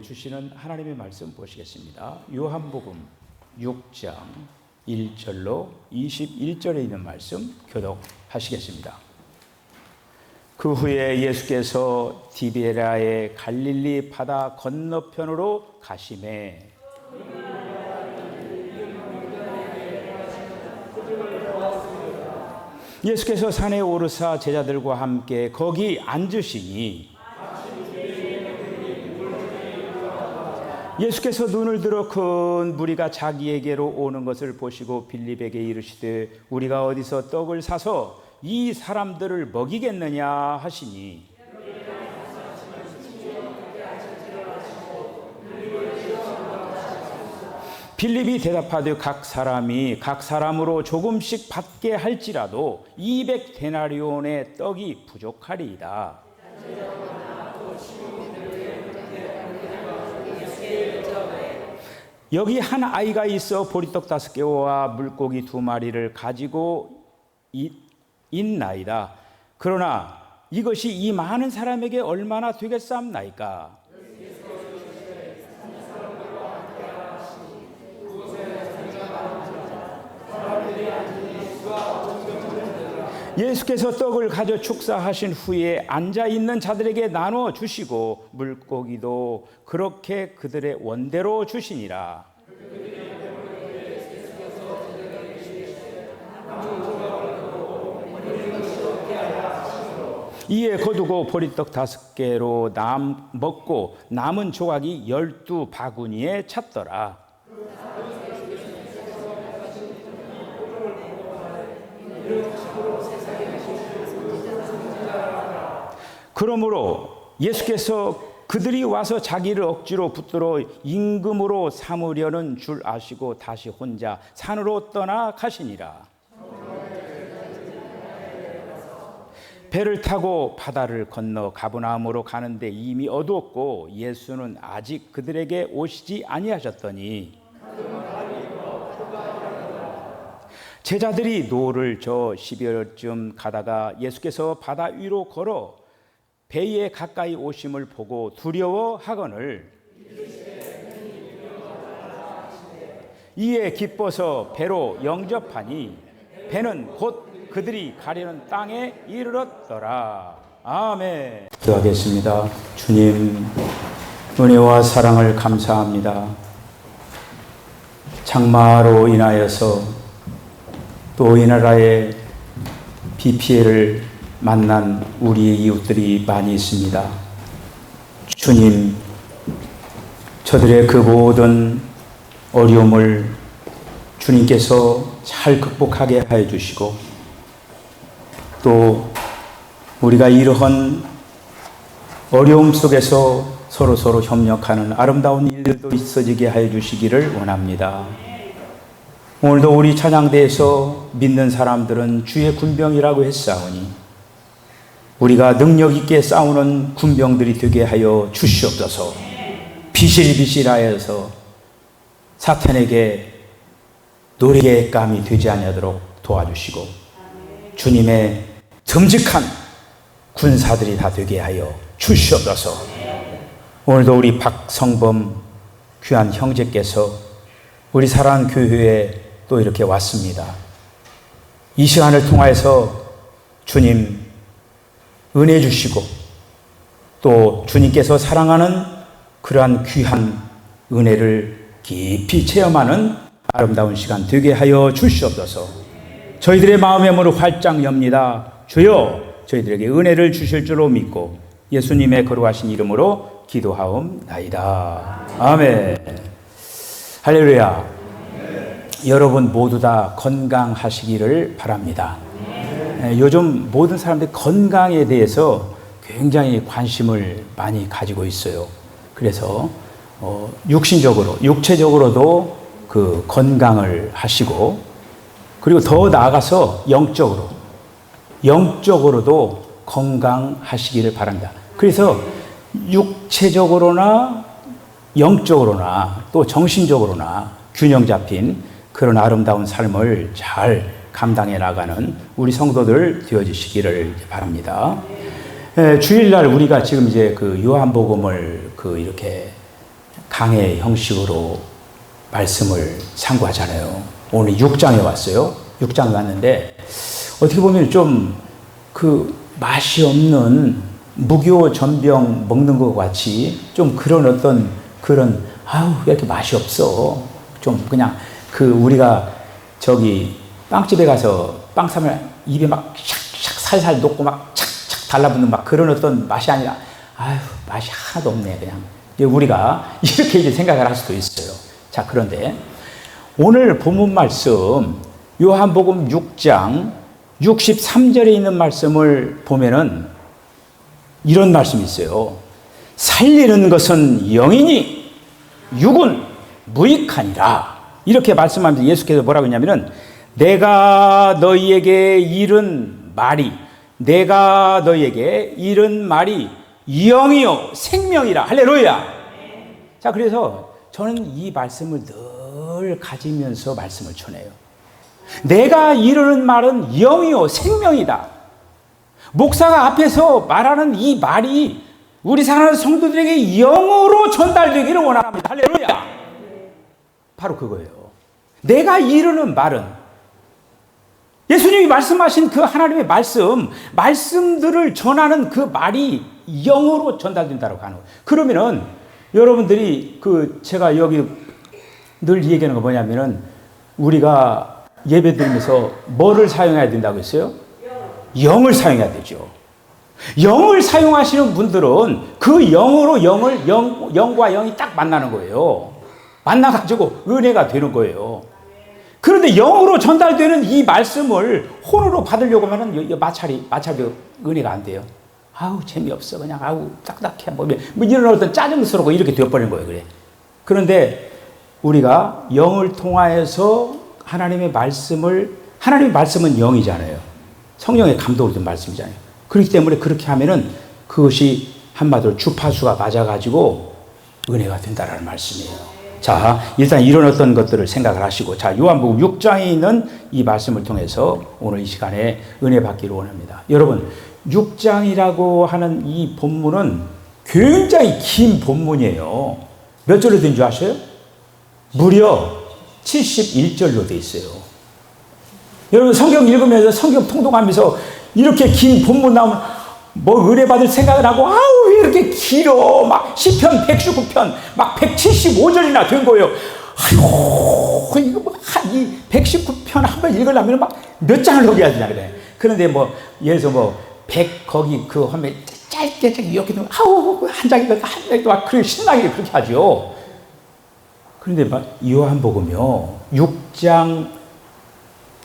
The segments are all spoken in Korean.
주시는 하나님의 말씀 보시겠습니다. 요한복음 6장 1절로 21절에 있는 말씀 교독하시겠습니다. 그 후에 예수께서 디베라의 갈릴리 바다 건너편으로 가시매 예수께서 산에 오르사 제자들과 함께 거기 앉으시니 예수께서 눈을 들어 큰 무리가 자기에게로 오는 것을 보시고 빌립에게 이르시되 우리가 어디서 떡을 사서 이 사람들을 먹이겠느냐 하시니 빌립이 대답하되 각 사람이 각 사람으로 조금씩 받게 할지라도 200데나리온의 떡이 부족하리이다. 여기 한 아이가 있어 보리떡 5개와 물고기 2마리를 가지고 있나이다. 그러나 이것이 이 많은 사람에게 얼마나 되겠사옵나이까? 예수께서 떡을 가져 축사하신 후에 앉아있는 자들에게 나눠 주시고 물고기도 그렇게 그들의 원대로 주시니라. 이에 거두고 보리떡 5개로 먹고 남은 조각이 12바구니에 찼더라. 그러므로 예수께서 그들이 와서 자기를 억지로 붙들어 임금으로 삼으려는 줄 아시고 다시 혼자 산으로 떠나 가시니라. 배를 타고 바다를 건너 가버나움으로 가는데 이미 어두웠고 예수는 아직 그들에게 오시지 아니하셨더니 제자들이 노를 저 12월쯤 가다가 예수께서 바다 위로 걸어 배에 가까이 오심을 보고 두려워하거늘 이에 기뻐서 배로 영접하니 배는 곧 그들이 가려는 땅에 이르렀더라. 아멘. 기도하겠습니다. 주님, 은혜와 사랑을 감사합니다. 장마로 인하여서 또 이 나라에 비 피해를 만난 우리의 이웃들이 많이 있습니다. 주님, 저들의 그 모든 어려움을 주님께서 잘 극복하게 하여 주시고 또 우리가 이러한 어려움 속에서 서로 협력하는 아름다운 일들도 있어지게 하여 주시기를 원합니다. 오늘도 우리 찬양대에서 믿는 사람들은 주의 군병이라고 했사오니 우리가 능력 있게 싸우는 군병들이 되게 하여 주시옵소서. 비실비실하여서 사탄에게 노리개감이 되지 아니하도록 도와주시고 주님의 듬직한 군사들이 다 되게 하여 주시옵소서. 오늘도 우리 박성범 귀한 형제께서 우리 사랑하는 교회에 또 이렇게 왔습니다. 이 시간을 통하여서 주님 은혜 주시고 또 주님께서 사랑하는 그러한 귀한 은혜를 깊이 체험하는 아름다운 시간 되게 하여 주시옵소서. 저희들의 마음의 문을 활짝 엽니다. 주여 저희들에게 은혜를 주실 줄로 믿고 예수님의 거룩하신 이름으로 기도하옵나이다. 아멘. 할렐루야. 여러분 모두 다 건강하시기를 바랍니다. 요즘 모든 사람들이 건강에 대해서 굉장히 관심을 많이 가지고 있어요. 그래서 육체적으로도 그 건강을 하시고 그리고 더 나아가서 영적으로도 건강하시기를 바랍니다. 그래서 육체적으로나 영적으로나 또 정신적으로나 균형 잡힌 그런 아름다운 삶을 잘 감당해 나가는 우리 성도들 되어주시기를 바랍니다. 주일날 우리가 지금 이제 그 요한복음을 이렇게 강의 형식으로 말씀을 상고하잖아요. 오늘 6장에 왔어요. 6장에 왔는데 어떻게 보면 좀 그 맛이 없는 무교 전병 먹는 것 같이 좀 그런 어떤 그런 아우 왜 이렇게 맛이 없어. 좀 그냥 그 우리가 저기 빵집에 가서 빵 사면 입에 막 샥샥 살살 녹고 막 착착 달라붙는 막 그런 어떤 맛이 아니라 아유 맛이 하나도 없네 그냥. 우리가 이렇게 이제 생각을 할 수도 있어요. 자, 그런데 오늘 본문 말씀 요한복음 6장 63절에 있는 말씀을 보면은 이런 말씀이 있어요. 살리는 것은 영이니 육은 무익하니라. 이렇게 말씀하면서 예수께서 뭐라고 했냐면은 내가 너희에게 이른 말이 영이요 생명이라. 할렐루야. 자, 그래서 저는 이 말씀을 늘 가지면서 말씀을 전해요. 내가 이르는 말은 영이요 생명이다. 목사가 앞에서 말하는 이 말이 우리 사랑하는 성도들에게 영으로 전달되기를 원합니다. 할렐루야. 바로 그거예요. 내가 이르는 말은 예수님이 말씀하신 그 하나님의 말씀들을 전하는 그 말이 영으로 전달된다고 하는 거예요. 그러면은 여러분들이 제가 여기 늘 얘기하는 거 뭐냐면은 우리가 예배 드리면서 뭐를 사용해야 된다고 했어요? 영을 사용해야 되죠. 영을 사용하시는 분들은 그 영으로 영과 영이 딱 만나는 거예요. 만나가지고 은혜가 되는 거예요. 그런데 영으로 전달되는 이 말씀을 혼으로 받으려고 하면 마찰이 은혜가 안 돼요. 아우 재미없어 그냥 아우 딱딱해 뭐 이런 어떤 짜증스럽고 이렇게 되어버리는 거예요. 그래. 그런데 우리가 영을 통하여서 하나님의 말씀은 영이잖아요. 성령의 감동을 든 말씀이잖아요. 그렇기 때문에 그렇게 하면은 그것이 한마디로 주파수가 맞아가지고 은혜가 된다라는 말씀이에요. 자, 일단 이런 어떤 것들을 생각을 하시고, 자, 요한복음 6장에 있는 이 말씀을 통해서 오늘 이 시간에 은혜 받기를 원합니다. 여러분, 6장이라고 하는 이 본문은 굉장히 긴 본문이에요. 몇 절로 된 줄 아세요? 무려 71절로 돼 있어요. 여러분 성경 읽으면서 성경 통독하면서 이렇게 긴 본문 나오면 뭐 은혜 받을 생각을 하고 아우 왜 이렇게 길어 막 시편 119편 막 175절이나 된 거예요. 아이고 이거 뭐 이 119편 한번 읽으려면 막 몇 장을 넘겨야 되냐 그래. 그런데 뭐 예를 들어서 뭐 100 거기 그 하면 짧게 이렇게 되면 아우 한 장이 막 그렇게 신나게 그렇게 하죠. 그런데 요한복음이요 6장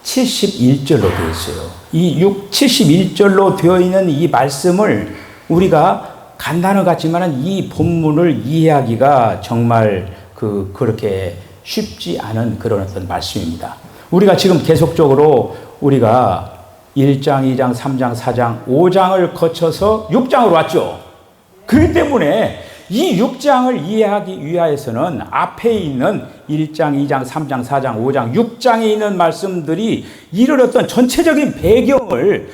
71절로 되어 있어요. 이 71절로 되어 있는 이 말씀을 우리가 간단한 것 같지만 이 본문을 이해하기가 정말 그렇게 쉽지 않은 그런 어떤 말씀입니다. 우리가 지금 계속적으로 우리가 1장, 2장, 3장, 4장, 5장을 거쳐서 6장으로 왔죠. 그렇기 때문에 이 6장을 이해하기 위하여서는 앞에 있는 1장, 2장, 3장, 4장, 5장, 6장에 있는 말씀들이 이런 어떤 전체적인 배경을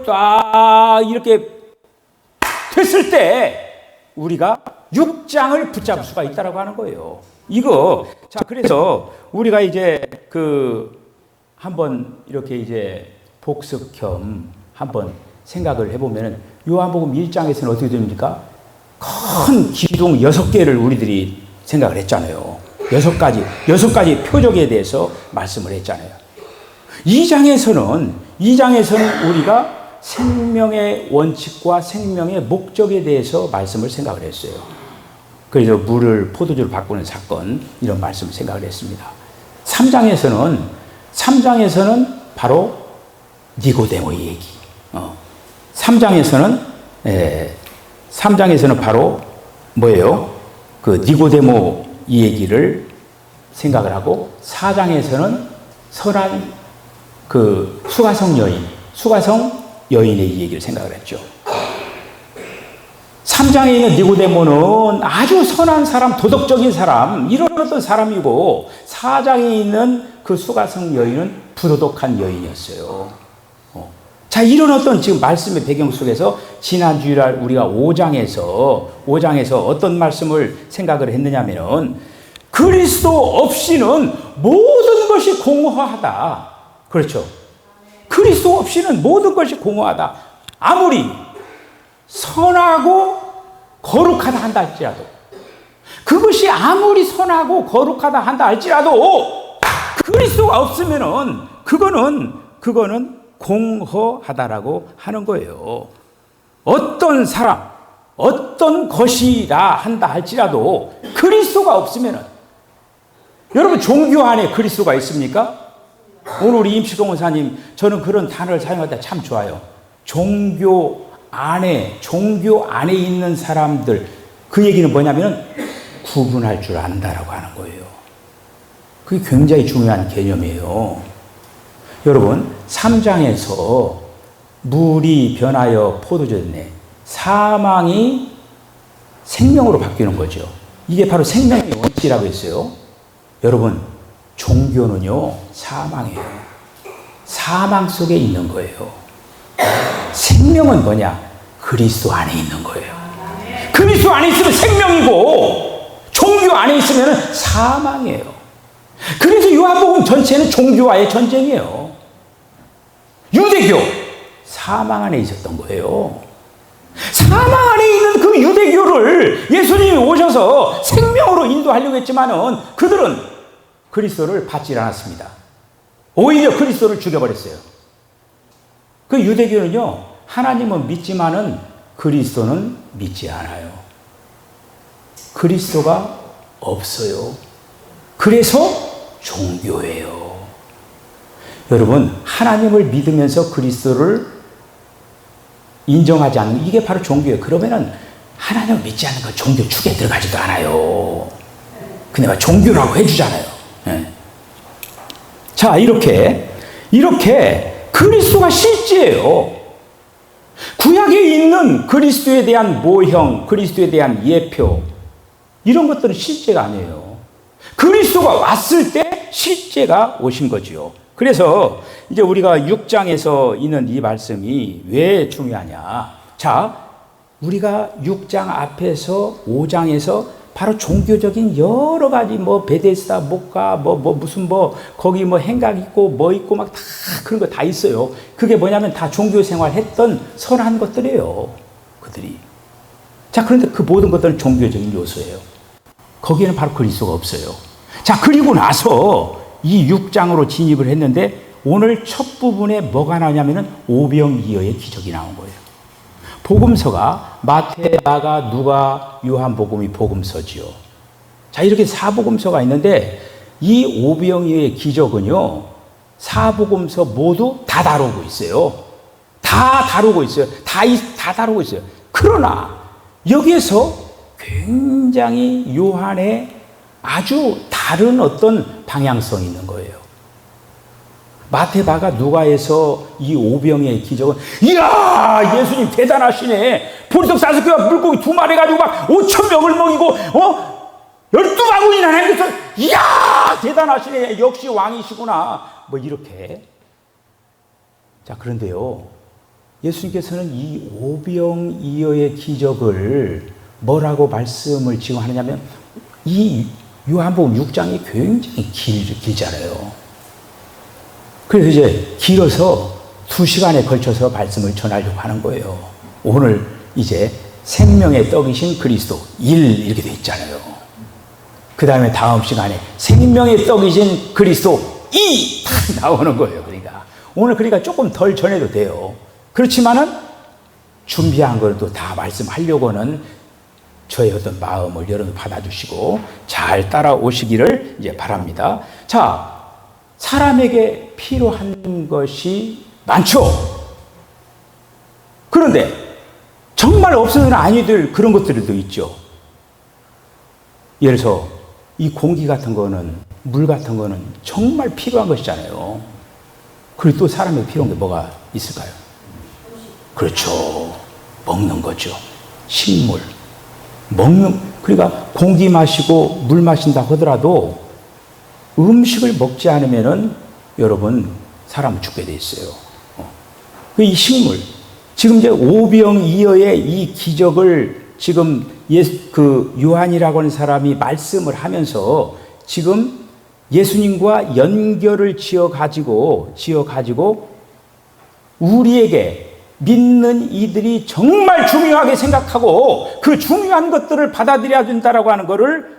딱 이렇게 됐을 때 우리가 6장을 붙잡을 수가 있다라고 하는 거예요. 자, 그래서 우리가 이제 한번 이렇게 이제 복습 겸 한번 생각을 해보면은 요한복음 1장에서는 어떻게 됩니까? 큰 기둥 6개를 우리들이 생각을 했잖아요. 6가지 표적에 대해서 말씀을 했잖아요. 2장에서는 우리가 생명의 원칙과 생명의 목적에 대해서 말씀을 생각을 했어요. 그래서 물을 포도주로 바꾸는 사건, 이런 말씀을 생각을 했습니다. 3장에서는 바로 니고데모의 얘기. 3장에서는 바로 뭐예요? 니고데모 이 얘기를 생각을 하고 4장에서는 선한 수가성 여인의 이 얘기를 생각을 했죠. 3장에 있는 니고데모는 아주 선한 사람, 도덕적인 사람, 이런 어떤 사람이고 4장에 있는 그 수가성 여인은 부도덕한 여인이었어요. 자, 이런 어떤 지금 말씀의 배경 속에서 지난 주일날 우리가 5장에서 어떤 말씀을 생각을 했느냐면은 그리스도 없이는 모든 것이 공허하다. 그렇죠. 그리스도 없이는 모든 것이 공허하다. 아무리 선하고 거룩하다 한다 할지라도, 그것이 아무리 선하고 거룩하다 한다 할지라도 그리스도가 없으면은 그거는 공허하다라고 하는 거예요. 어떤 사람, 어떤 것이라 한다 할지라도 그리스도가 없으면은, 여러분 종교 안에 그리스도가 있습니까? 오늘 우리 임시동 원사님, 저는 그런 단어를 사용할 때 참 좋아요. 종교 안에 있는 사람들, 그 얘기는 뭐냐면 구분할 줄 안다라고 하는 거예요. 그게 굉장히 중요한 개념이에요. 여러분 3장에서 물이 변하여 포도주였네. 사망이 생명으로 바뀌는 거죠. 이게 바로 생명의 원칙이라고 했어요. 여러분 종교는요 사망이에요. 사망 속에 있는 거예요. 생명은 뭐냐? 그리스도 안에 있는 거예요. 그리스도 안에 있으면 생명이고 종교 안에 있으면 사망이에요. 그래서 요한복음 전체는 종교와의 전쟁이에요. 유대교 사망 안에 있었던 거예요. 사망 안에 있는 그 유대교를 예수님이 오셔서 생명으로 인도하려고 했지만은 그들은 그리스도를 받지 않았습니다. 오히려 그리스도를 죽여버렸어요. 그 유대교는요, 하나님은 믿지만은 그리스도는 믿지 않아요. 그리스도가 없어요. 그래서 종교예요. 여러분, 하나님을 믿으면서 그리스도를 인정하지 않는, 이게 바로 종교예요. 그러면은 하나님을 믿지 않는 건 종교 축에 들어가지도 않아요. 근데 막 종교라고 해주잖아요. 네. 자, 이렇게 그리스도가 실제예요. 구약에 있는 그리스도에 대한 모형, 그리스도에 대한 예표, 이런 것들은 실제가 아니에요. 그리스도가 왔을 때 실제가 오신 거지요. 그래서 이제 우리가 6장에서 있는 이 말씀이 왜 중요하냐. 자, 우리가 6장 앞에서 5장에서 바로 종교적인 여러 가지 뭐 베데스다 목가 무슨 거기 행각 있고 있고 막 다 그런 거 다 있어요. 그게 뭐냐면 다 종교 생활 했던 선한 것들이에요. 그들이. 자, 그런데 그 모든 것들은 종교적인 요소예요. 거기에는 바로 그리스도가 없어요. 자, 그리고 나서 이 6장으로 진입을 했는데 오늘 첫 부분에 뭐가 나오냐면은 오병이어의 기적이 나온 거예요. 복음서가 마태, 마가, 누가, 요한복음이 복음서지요. 자, 이렇게 사복음서가 있는데 이 오병이어의 기적은요, 사복음서 모두 다 다루고 있어요. 다 다루고 있어요. 다 다루고 있어요. 그러나 여기에서 굉장히 요한의 아주 다른 어떤 방향성이 있는 거예요. 마태, 마가, 누가에서 이 오병이어의 기적은, 이야, 예수님 대단하시네. 보리떡 5개와 물고기 2마리 가지고 막 5,000명을 먹이고 12바구니나 하는 것을, 이야, 대단하시네. 역시 왕이시구나. 이렇게. 자, 그런데요, 예수님께서는 이 오병이어의 기적을 뭐라고 말씀을 지금 하느냐면, 이 요한복음 6장이 굉장히 길잖아요. 그래서 이제 길어서 2시간에 걸쳐서 말씀을 전하려고 하는 거예요. 오늘 이제 생명의 떡이신 그리스도 1 이렇게 돼 있잖아요. 그 다음에 다음 시간에 생명의 떡이신 그리스도 2 딱 나오는 거예요. 그러니까 조금 덜 전해도 돼요. 그렇지만은 준비한 걸 또 다 말씀하려고는 저의 어떤 마음을 여러분 받아주시고 잘 따라오시기를 이제 바랍니다. 자, 사람에게 필요한 것이 많죠. 그런데 정말 없어서는 아니 될 그런 것들도 있죠. 예를 들어서 이 공기 같은 거는, 물 같은 거는 정말 필요한 것이잖아요. 그리고 또 사람에게 필요한 게 뭐가 있을까요? 그렇죠. 먹는 거죠. 식물. 그러니까 공기 마시고 물 마신다 하더라도 음식을 먹지 않으면은 여러분 사람은 죽게 돼 있어요. 이 식물, 지금 이제 오병이어의 이 기적을 지금 요한이라고 하는 사람이 말씀을 하면서 지금 예수님과 연결을 지어가지고 우리에게 믿는 이들이 정말 중요하게 생각하고 그 중요한 것들을 받아들여야 된다라고 하는 것을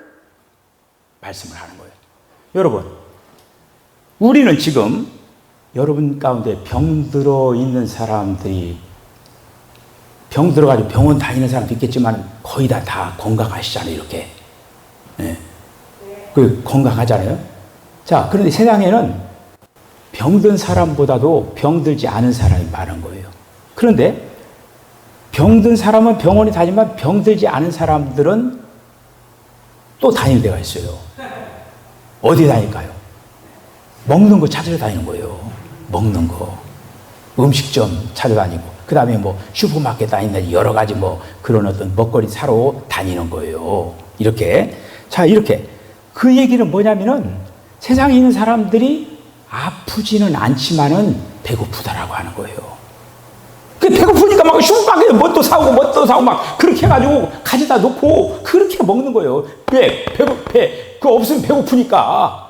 말씀을 하는 거예요. 여러분, 우리는 지금 여러분 가운데 병들어 있는 사람들이 병 들어가지고 병원 다니는 사람도 있겠지만 거의 다 건강하시잖아요. 이렇게. 네. 건강하잖아요. 자, 그런데 세상에는 병든 사람보다도 병들지 않은 사람이 많은 거예요. 그런데 병든 사람은 병원에 다니지만 병들지 않은 사람들은 또 다닐 데가 있어요. 어디 다닐까요? 먹는 거 찾으러 다니는 거예요. 먹는 거. 음식점 찾아다니고, 그 다음에 뭐 슈퍼마켓 다니는 여러 가지 뭐 그런 어떤 먹거리 사러 다니는 거예요. 이렇게. 자, 이렇게. 그 얘기는 뭐냐면은 세상에 있는 사람들이 아프지는 않지만은 배고프다라고 하는 거예요. 그 배고프니까 막 슈퍼마켓에 뭣도 사오고 막 그렇게 해가지고 가져다 놓고 그렇게 먹는 거예요. 배, 그거 없으면 배고프니까.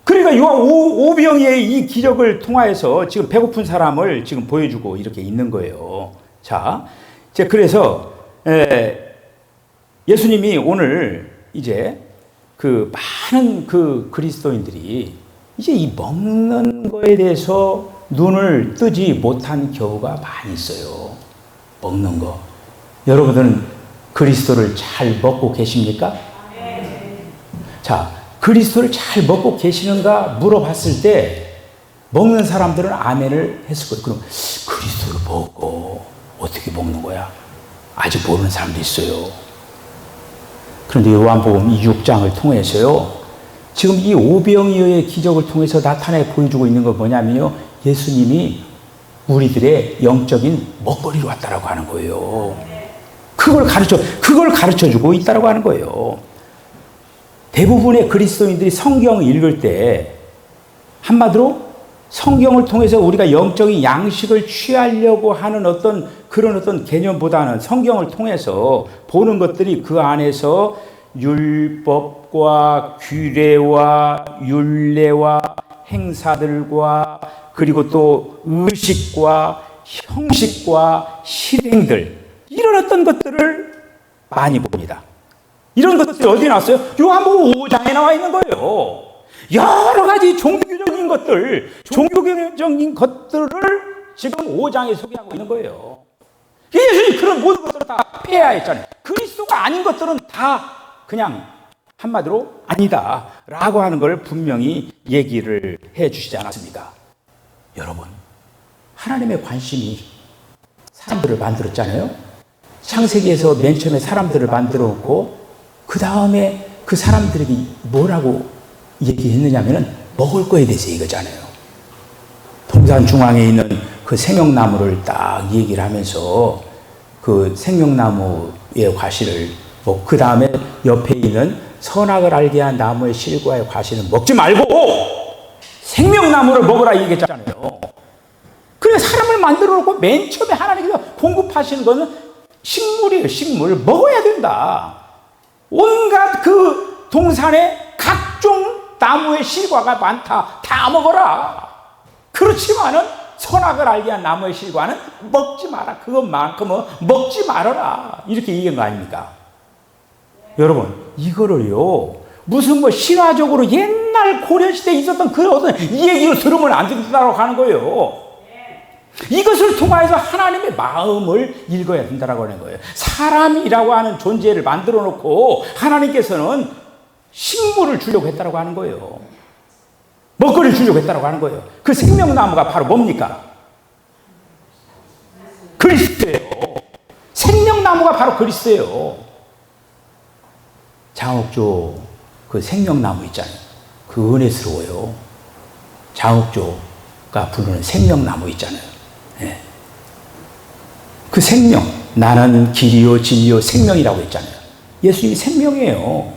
그러니까 요한 오병이의 이 기적을 통하여서 지금 배고픈 사람을 지금 보여주고 이렇게 있는 거예요. 자, 그래서 예수님이 오늘 이제 그 많은 그 그리스도인들이 이제 이 먹는 거에 대해서 눈을 뜨지 못한 경우가 많이 있어요. 먹는 거. 여러분들은 그리스도를 잘 먹고 계십니까? 자, 그리스도를 잘 먹고 계시는가 물어봤을 때 먹는 사람들은 아멘을 했을 거예요. 그럼 그리스도를 먹고 어떻게 먹는 거야? 아직 모르는 사람도 있어요. 그런데 요한복음 이 6장을 통해서요, 지금 이 오병이어의 기적을 통해서 나타내 보여주고 있는 건 뭐냐면요, 예수님이 우리들의 영적인 먹거리로 왔다라고 하는 거예요. 그걸 가르쳐 주고 있다라고 하는 거예요. 대부분의 그리스도인들이 성경을 읽을 때 한마디로 성경을 통해서 우리가 영적인 양식을 취하려고 하는 그런 어떤 개념보다는 성경을 통해서 보는 것들이 그 안에서 율법과 규례와 율례와 행사들과 그리고 또 의식과 형식과 실행들, 이런 어떤 것들을 많이 봅니다. 이런 것들이 어디에 나왔어요? 요한복음 5장에 나와 있는 거예요. 여러 가지 종교적인 것들을 지금 5장에 소개하고 있는 거예요. 예수님이 그런 모든 것들을 다 폐하했잖아요. 그리스도가 아닌 것들은 다 그냥 한마디로 아니다 라고 하는 걸 분명히 얘기를 해 주시지 않았습니까? 여러분, 하나님의 관심이 사람들을 만들었잖아요. 창세기에서 맨 처음에 사람들을 만들어 놓고 그 다음에 그 사람들에게 뭐라고 얘기했느냐면은 먹을 거에 대해서 이거잖아요. 동산 중앙에 있는 그 생명나무를 딱 얘기를 하면서 그 생명나무의 과실을 그 다음에 옆에 있는 선악을 알게 한 나무의 실과의 과실은 먹지 말고 생명나무를 먹으라 얘기했잖아요. 그래, 사람을 만들어 놓고 맨 처음에 하나님께서 공급하시는 거는 식물이에요. 식물 먹어야 된다. 온갖 그 동산에 각종 나무의 실과가 많다. 다 먹어라. 그렇지만은 선악을 알게 한 나무의 실과는 먹지 마라. 그것만큼은 먹지 말아라. 이렇게 얘기한 거 아닙니까? 여러분, 이거를요, 무슨 뭐 신화적으로 옛날 고려시대에 있었던 그 어떤 이 얘기를 들으면 안 된다고 하는 거예요. 이것을 통하여서 하나님의 마음을 읽어야 된다고 하는 거예요. 사람이라고 하는 존재를 만들어 놓고 하나님께서는 식물을 주려고 했다고 하는 거예요. 먹거리를 주려고 했다고 하는 거예요. 그 생명나무가 바로 뭡니까? 그리스도예요. 생명나무가 바로 그리스도예요. 장옥조 그 생명나무 있잖아요. 그 은혜스러워요. 장옥조가 부르는 생명나무 있잖아요. 네. 그 생명, 나는 길이요 진리요 생명이라고 했잖아요. 예수님이 생명이에요.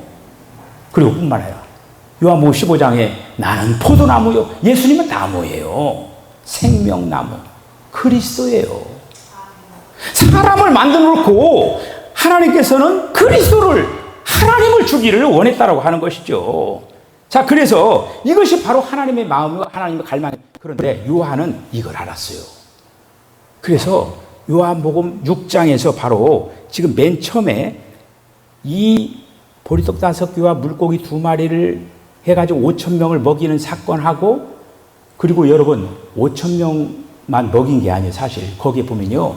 그리고 뿐만 아니라 요한복음 15장에 나는 포도나무요, 예수님은 나무예요. 생명나무 그리스도예요. 사람을 만들어 놓고 하나님께서는 그리스도를, 하나님을 주기를 원했다라고 하는 것이죠. 자, 그래서 이것이 바로 하나님의 마음이고 하나님의 갈망이에요. 그런데 요한은 이걸 알았어요. 그래서 요한복음 6장에서 바로 지금 맨 처음에 이 보리떡 5개와 물고기 2마리를 해가지고 5,000명을 먹이는 사건하고, 그리고 여러분 5,000명만 먹인 게 아니에요. 사실 거기에 보면요,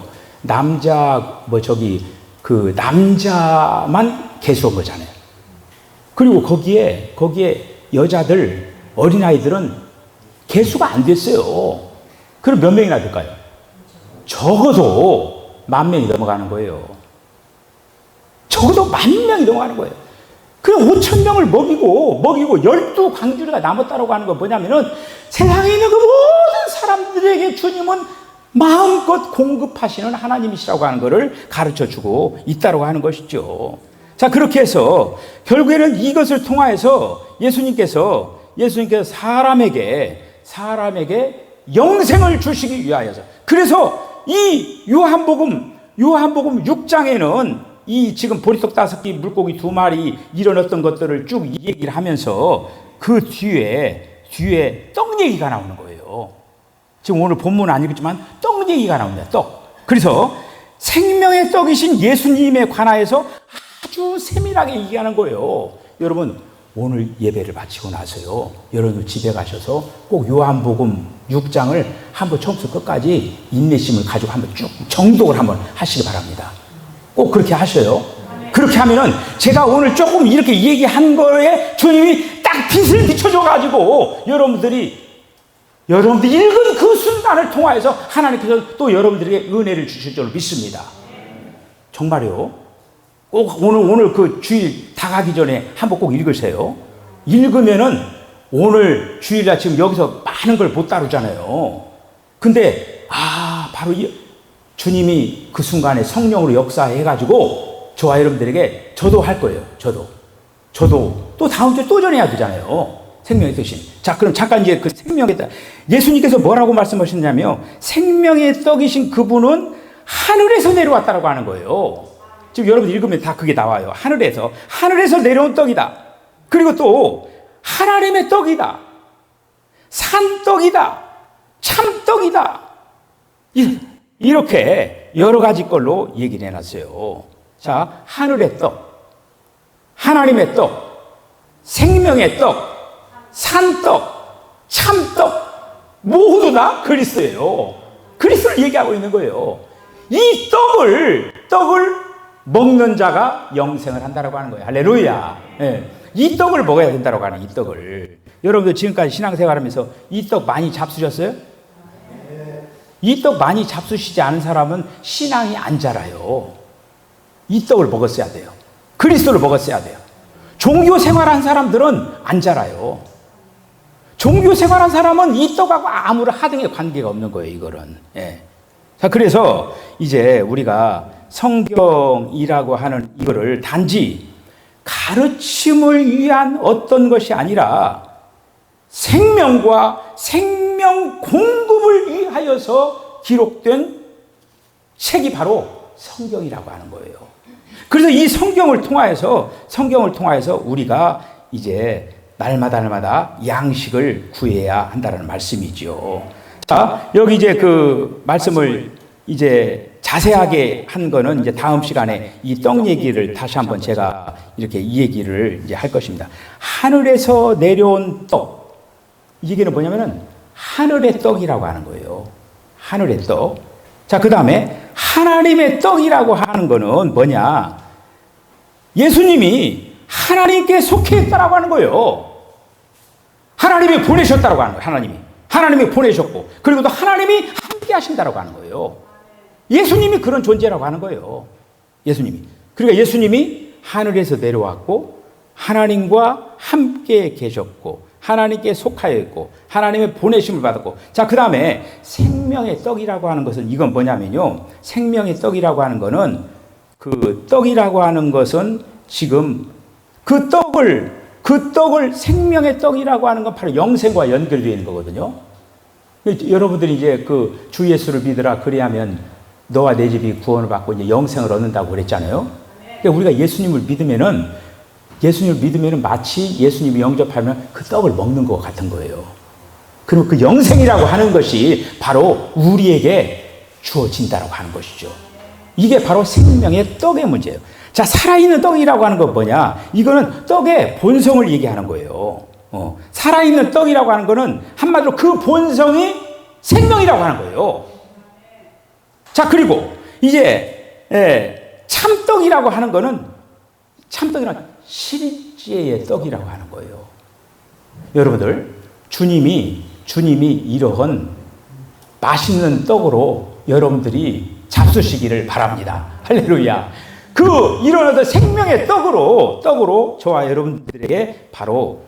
남자만 계수한 거잖아요. 그리고 거기에 여자들, 어린아이들은 계수가 안 됐어요. 그럼 몇 명이나 될까요? 적어도 10,000명이 넘어가는 거예요. 적어도 10,000명이 넘어가는 거예요. 그럼 5,000명을 먹이고 12광주리가 남았다고 하는 건 뭐냐면은 세상에 있는 그 모든 사람들에게 주님은 마음껏 공급하시는 하나님이시라고 하는 것을 가르쳐 주고 있다고 하는 것이죠. 자, 그렇게 해서 결국에는 이것을 통하여서 예수님께서 사람에게 영생을 주시기 위하여서, 그래서 이 요한복음 6장에는 이 지금 보리떡 5개, 물고기 2마리 이런 어떤 것들을 쭉 얘기를 하면서 그 뒤에 떡 얘기가 나오는 거예요. 지금 오늘 본문은 안 읽었지만 떡 얘기가 나옵니다. 떡. 그래서 생명의 떡이신 예수님에 관하여서 아주 세밀하게 얘기하는 거예요. 여러분, 오늘 예배를 마치고 나서요, 여러분 집에 가셔서 꼭 요한복음 6장을 한번 처음부터 끝까지 인내심을 가지고 한번 쭉 정독을 한번 하시기 바랍니다. 꼭 그렇게 하셔요. 그렇게 하면은 제가 오늘 조금 이렇게 얘기한 거에 주님이 딱 빛을 비춰줘가지고 여러분들이 읽은 그 순간을 통하여서 하나님께서 또 여러분들에게 은혜를 주실 줄 믿습니다. 정말요. 꼭 오늘 그 주일 다 가기 전에 한번 꼭 읽으세요. 읽으면은 오늘 주일날 지금 여기서 많은 걸 못 다루잖아요. 근데 바로 주님이 그 순간에 성령으로 역사해가지고 저와 여러분들에게 저도 할 거예요. 저도 또 다음 주에 또 전해야 되잖아요. 생명의 뜻인. 자, 그럼 잠깐 이제 그 생명의 떡, 예수님께서 뭐라고 말씀하셨냐면 생명의 떡이신 그분은 하늘에서 내려왔다라고 하는 거예요. 지금 여러분 읽으면 다 그게 나와요. 하늘에서 내려온 떡이다. 그리고 또 하나님의 떡이다. 산떡이다. 참떡이다. 이렇게 여러 가지 걸로 얘기를 해놨어요. 자, 하늘의 떡, 하나님의 떡, 생명의 떡, 산떡, 참떡, 모두 다 그리스도예요. 그리스도를 얘기하고 있는 거예요. 이 떡을 먹는 자가 영생을 한다라고 하는 거예요. 할렐루야. 네. 이 떡을 먹어야 된다라고 하는 이 떡을. 여러분들 지금까지 신앙생활하면서 이 떡 많이 잡수셨어요? 이 떡 많이 잡수시지 않은 사람은 신앙이 안 자라요. 이 떡을 먹었어야 돼요. 그리스도를 먹었어야 돼요. 종교 생활한 사람들은 안 자라요. 종교 생활한 사람은 이 떡하고 아무런 하등의 관계가 없는 거예요, 이거는. 예. 자, 그래서 이제 우리가 성경이라고 하는 이거를 단지 가르침을 위한 어떤 것이 아니라 생명과 생명 공급을 위하여서 기록된 책이 바로 성경이라고 하는 거예요. 그래서 이 성경을 통하여서 우리가 이제 날마다 양식을 구해야 한다는 말씀이죠. 자, 여기 이제 그 말씀을 이제 자세하게 한 거는 이제 다음 시간에 이 떡 얘기를 다시 한번 제가 이렇게 이 얘기를 이제 할 것입니다. 하늘에서 내려온 떡. 이 얘기는 뭐냐면은 하늘의 떡이라고 하는 거예요. 하늘의 떡. 자, 그 다음에 하나님의 떡이라고 하는 거는 뭐냐? 예수님이 하나님께 속해 있다라고 하는 거예요. 하나님이 보내셨다라고 하는 거예요. 하나님이 보내셨고, 그리고 또 하나님이 함께 하신다라고 하는 거예요. 예수님이 그런 존재라고 하는 거예요. 예수님이. 그러니까 예수님이 하늘에서 내려왔고 하나님과 함께 계셨고 하나님께 속하여 있고 하나님의 보내심을 받았고, 자, 그 다음에 생명의 떡이라고 하는 것은 이건 뭐냐면요, 생명의 떡이라고 하는 것은 그 떡이라고 하는 것은 지금 그 떡을 생명의 떡이라고 하는 건 바로 영생과 연결되어 있는 거거든요. 여러분들이 이제 그 주 예수를 믿으라 그리하면 너와 내 집이 구원을 받고 이제 영생을 얻는다고 그랬잖아요. 그러니까 우리가 예수님을 믿으면은 마치 예수님이 영접하면 그 떡을 먹는 것 같은 거예요. 그리고 그 영생이라고 하는 것이 바로 우리에게 주어진다라고 하는 것이죠. 이게 바로 생명의 떡의 문제예요. 자, 살아있는 떡이라고 하는 건 뭐냐? 이거는 떡의 본성을 얘기하는 거예요. 살아있는 떡이라고 하는 거는 한마디로 그 본성이 생명이라고 하는 거예요. 자, 그리고 이제 참떡이라고 하는 거는 참떡이란 실제의 떡이라고 하는 거예요. 여러분들, 주님이 이러한 맛있는 떡으로 여러분들이 잡수시기를 바랍니다. 할렐루야. 이런 어떤 생명의 떡으로 저와 여러분들에게 바로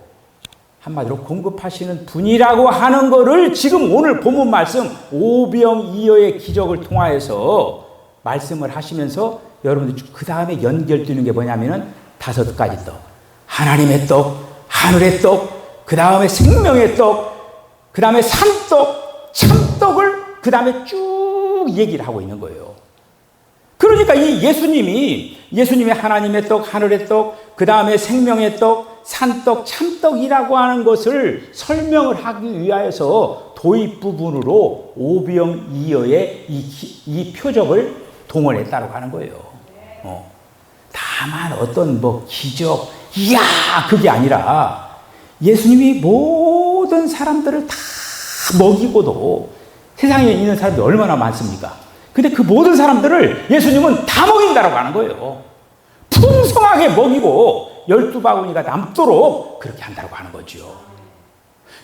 한마디로 공급하시는 분이라고 하는 것을 지금 오늘 본문 말씀 오병이어의 기적을 통하여서 말씀을 하시면서 여러분들 그 다음에 연결되는 게 뭐냐면은 5가지 떡. 하나님의 떡, 하늘의 떡, 그 다음에 생명의 떡, 그 다음에 산떡, 참떡을 그 다음에 쭉 얘기를 하고 있는 거예요. 그러니까 이 예수님이 하나님의 떡, 하늘의 떡, 그 다음에 생명의 떡, 산떡, 참떡이라고 하는 것을 설명을 하기 위하여서 도입 부분으로 오병이어의 이 표적을 동원했다고 하는 거예요. 다만 어떤 기적, 이야, 그게 아니라 예수님이 모든 사람들을 다 먹이고도 세상에 있는 사람들이 얼마나 많습니까? 근데 그 모든 사람들을 예수님은 다 먹인다라고 하는 거예요. 풍성하게 먹이고 12바구니가 남도록 그렇게 한다고 하는 거죠.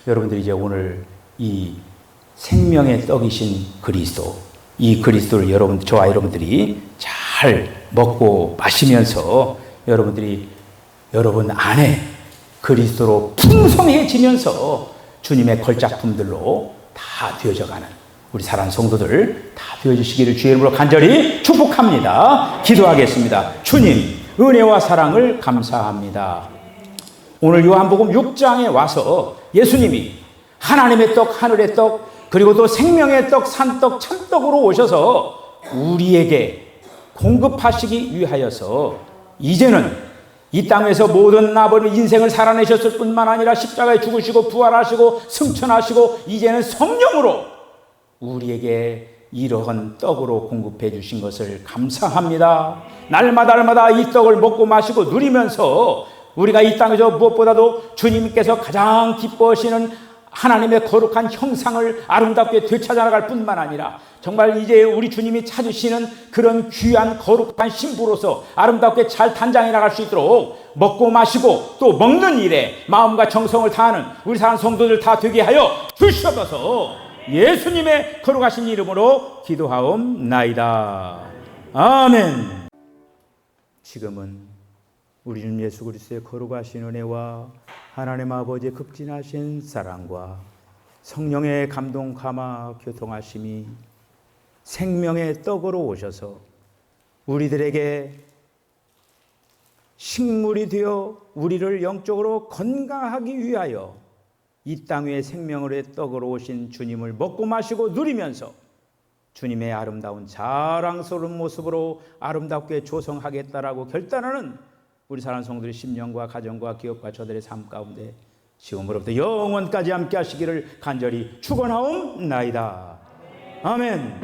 여러분들이 이제 오늘 이 생명의 떡이신 그리스도, 이 그리스도를 저와 여러분들이 잘 먹고 마시면서 여러분 안에 그리스도로 풍성해지면서 주님의 걸작품들로 다 되어져가는 우리 사랑하는 성도들 다 되어주시기를 주의 이름으로 간절히 축복합니다. 기도하겠습니다. 주님, 은혜와 사랑을 감사합니다. 오늘 요한복음 6장에 와서 예수님이 하나님의 떡, 하늘의 떡, 그리고 또 생명의 떡, 산떡, 참떡으로 오셔서 우리에게 공급하시기 위하여서 이제는 이 땅에서 모든 아버지 인생을 살아내셨을 뿐만 아니라 십자가에 죽으시고 부활하시고 승천하시고 이제는 성령으로 우리에게 이러한 떡으로 공급해 주신 것을 감사합니다. 날마다 이 떡을 먹고 마시고 누리면서 우리가 이 땅에서 무엇보다도 주님께서 가장 기뻐하시는 하나님의 거룩한 형상을 아름답게 되찾아 나갈 뿐만 아니라 정말 이제 우리 주님이 찾으시는 그런 귀한 거룩한 신부로서 아름답게 잘 단장해 나갈 수 있도록 먹고 마시고 또 먹는 일에 마음과 정성을 다하는 우리 사랑 성도들 다 되게 하여 주시옵소서. 예수님의 거룩하신 이름으로 기도하옵나이다. 아멘. 지금은 우리 주님 예수 그리스도의 거룩하신 은혜와 하나님 아버지의 극진하신 사랑과 성령의 감동 감화 교통하심이 생명의 떡으로 오셔서 우리들에게 식물이 되어 우리를 영적으로 건강하기 위하여 이 땅 위에 생명의 떡으로 오신 주님을 먹고 마시고 누리면서 주님의 아름다운 자랑스러운 모습으로 아름답게 조성하겠다라고 결단하는 우리 사랑하는 성도들의 심령과 가정과 기업과 저들의 삶 가운데 지금으로부터 영원까지 함께 하시기를 간절히 축원하옵나이다. 아멘.